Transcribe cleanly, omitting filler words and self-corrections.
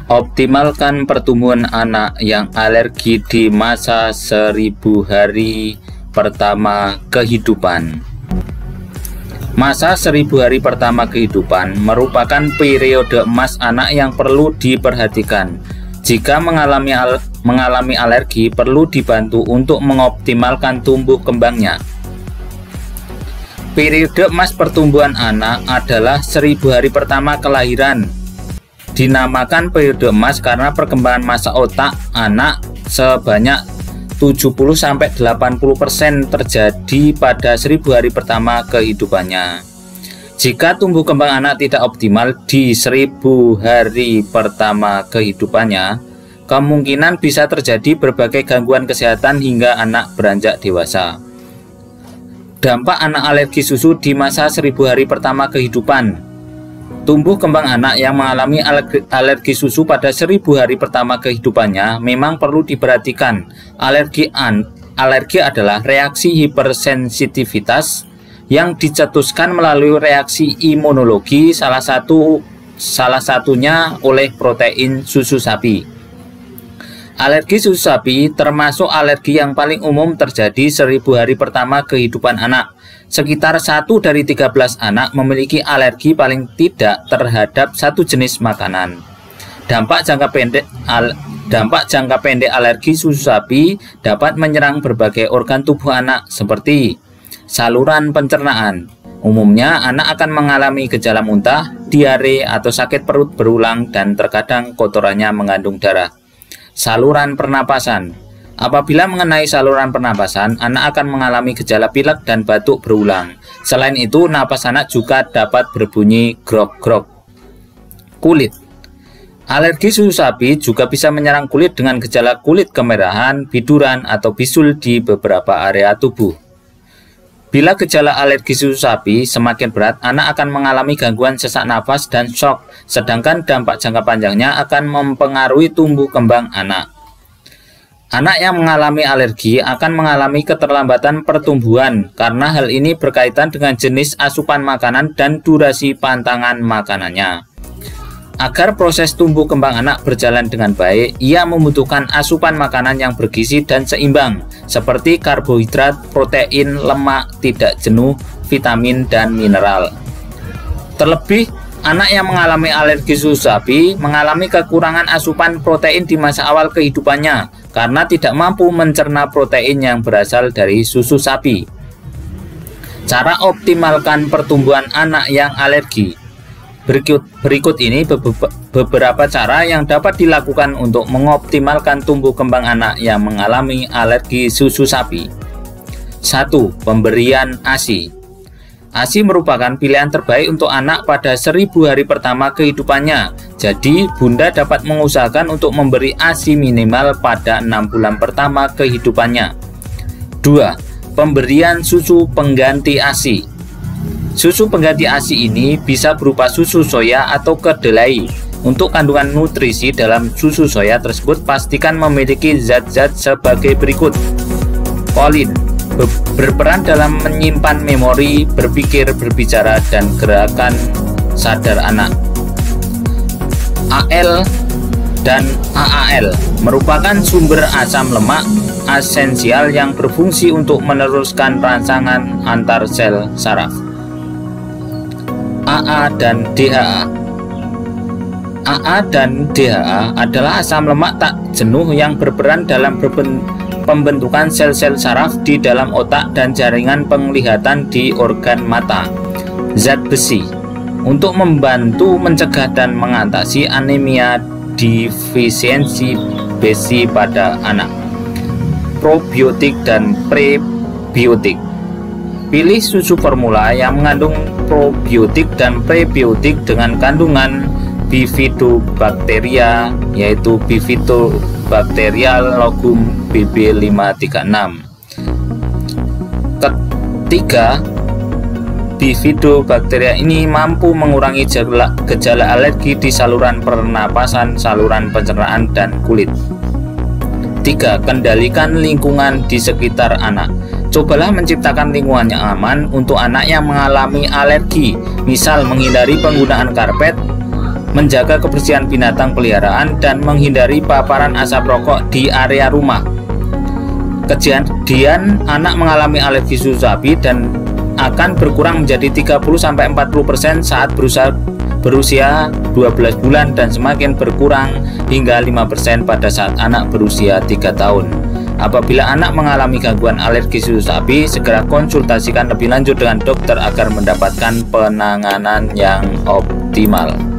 Optimalkan pertumbuhan anak yang alergi di masa 1000 hari pertama kehidupan. Masa 1000 hari pertama kehidupan merupakan periode emas anak yang perlu diperhatikan. Jika mengalami alergi, perlu dibantu untuk mengoptimalkan tumbuh kembangnya. Periode emas pertumbuhan anak adalah 1000 hari pertama kelahiran. Dinamakan periode emas karena perkembangan masa otak anak sebanyak 70-80% terjadi pada 1000 hari pertama kehidupannya. Jika tumbuh kembang anak tidak optimal di 1000 hari pertama kehidupannya, kemungkinan bisa terjadi berbagai gangguan kesehatan hingga anak beranjak dewasa. Dampak anak alergi susu di masa 1000 hari pertama kehidupan. Tumbuh kembang anak yang mengalami alergi susu pada 1000 hari pertama kehidupannya memang perlu diperhatikan. Alergi adalah reaksi hipersensitivitas yang dicetuskan melalui reaksi imunologi, salah satunya oleh protein susu sapi. Alergi susu sapi termasuk alergi yang paling umum terjadi 1000 hari pertama kehidupan anak. Sekitar 1 dari 13 anak memiliki alergi paling tidak terhadap satu jenis makanan. Dampak jangka pendek alergi susu sapi dapat menyerang berbagai organ tubuh anak seperti saluran pencernaan. Umumnya anak akan mengalami gejala muntah, diare atau sakit perut berulang dan terkadang kotorannya mengandung darah. Saluran pernapasan. Apabila mengenai saluran pernapasan, anak akan mengalami gejala pilek dan batuk berulang. Selain itu, napas anak juga dapat berbunyi grok-grok. Kulit. Alergi susu sapi juga bisa menyerang kulit dengan gejala kulit kemerahan, biduran, atau bisul di beberapa area tubuh. Bila gejala alergi susu sapi semakin berat, anak akan mengalami gangguan sesak nafas dan shock, sedangkan dampak jangka panjangnya akan mempengaruhi tumbuh kembang anak. Anak yang mengalami alergi akan mengalami keterlambatan pertumbuhan karena hal ini berkaitan dengan jenis asupan makanan dan durasi pantangan makanannya. Agar proses tumbuh kembang anak berjalan dengan baik, ia membutuhkan asupan makanan yang bergizi dan seimbang, seperti karbohidrat, protein, lemak, tidak jenuh, vitamin, dan mineral. Terlebih, anak yang mengalami alergi susu sapi mengalami kekurangan asupan protein di masa awal kehidupannya karena tidak mampu mencerna protein yang berasal dari susu sapi. Cara optimalkan pertumbuhan anak yang alergi. Berikut ini beberapa cara yang dapat dilakukan untuk mengoptimalkan tumbuh kembang anak yang mengalami alergi susu sapi. 1. Pemberian ASI. ASI merupakan pilihan terbaik untuk anak pada 1000 hari pertama kehidupannya. Jadi, bunda dapat mengusahakan untuk memberi ASI minimal pada 6 bulan pertama kehidupannya. 2. Pemberian susu pengganti ASI. Susu pengganti ASI ini bisa berupa susu soya atau kedelai. Untuk kandungan nutrisi dalam susu soya tersebut, pastikan memiliki zat-zat sebagai berikut. Kolin berperan dalam menyimpan memori, berpikir, berbicara, dan gerakan sadar anak. AL dan AAL merupakan sumber asam lemak esensial yang berfungsi untuk meneruskan rangsangan antar sel saraf. AA dan DHA. AA dan DHA adalah asam lemak tak jenuh yang berperan dalam pembentukan sel-sel saraf di dalam otak dan jaringan penglihatan di organ mata. Zat besi untuk membantu mencegah dan mengatasi anemia defisiensi besi pada anak. Probiotik dan prebiotik. Pilih susu formula yang mengandung probiotik dan prebiotik dengan kandungan Bifidobacteria, yaitu Bifidobacterial logum BB536. Ketiga, Bifidobacteria ini mampu mengurangi gejala alergi di saluran pernapasan, saluran pencernaan, dan kulit. 3. Kendalikan lingkungan di sekitar anak. Cobalah menciptakan lingkungan yang aman untuk anak yang mengalami alergi, misal menghindari penggunaan karpet, menjaga kebersihan binatang peliharaan, dan menghindari paparan asap rokok di area rumah. Kejadian anak mengalami alergi susu sapi dan akan berkurang menjadi 30-40% saat berusia 12 bulan dan semakin berkurang hingga 5% pada saat anak berusia 3 tahun. Apabila anak mengalami gangguan alergi susu sapi, segera konsultasikan lebih lanjut dengan dokter agar mendapatkan penanganan yang optimal.